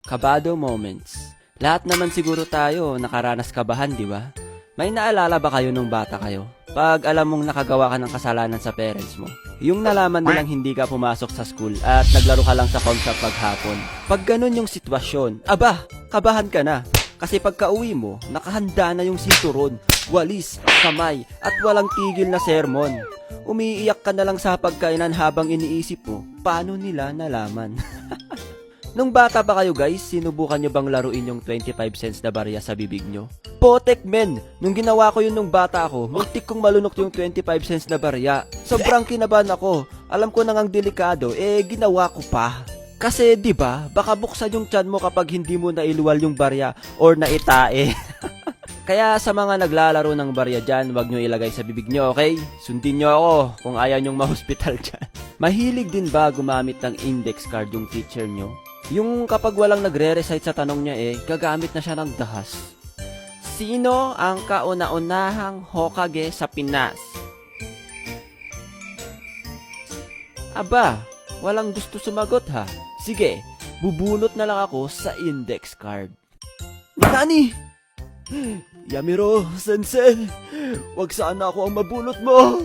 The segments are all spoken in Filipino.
Kabado moments. Lahat naman siguro tayo nakaranas kabahan, di ba? May naalala ba kayo nung bata kayo? Pag alam mong nakagawa ka ng kasalanan sa parents mo. Yung nalaman nilang hindi ka pumasok sa school at naglaro ka lang sa phone sa paghapon. Pag ganun yung sitwasyon, aba, kabahan ka na. Kasi pagka uwi mo, nakahanda na yung sinturon, walis, kamay, at walang tigil na sermon. Umiiyak ka na lang sa pagkainan habang iniisip mo, paano nila nalaman? Nung bata pa kayo guys, sinubukan nyo bang laruin yung 25 cents na barya sa bibig nyo? Potek men! Nung ginawa ko yun nung bata ako, muntik kong malunok yung 25 cents na barya. Sobrang kinabahan ako. Alam ko nang ang delikado, ginawa ko pa. Kasi 'di ba, baka buksan yung tiyan mo kapag hindi mo nailuwal yung barya or naitae. Kaya sa mga naglalaro ng barya dyan, wag nyo ilagay sa bibig nyo, okay? Sundin nyo ako kung ayaw nyong ma-hospital dyan. Mahilig din ba gumamit ng index card yung teacher nyo? Yung kapag walang nagre-recite sa tanong niya gagamit na siya ng dahas. Sino ang kauna-unahang Hokage sa Pinas? Aba, walang gusto sumagot ha. Sige, bubunot na lang ako sa index card. Nani? Yamiro, sensei, wag sana ako ang mabunot mo.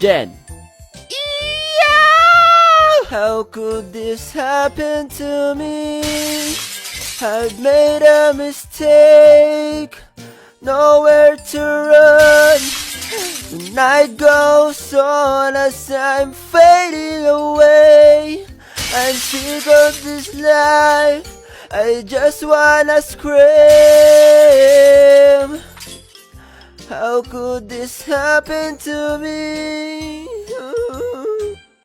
Jen. How could this happen to me? I've made a mistake, nowhere to run. The night goes on as I'm fading away. I'm sick of this life, I just wanna scream. How could this happen to me?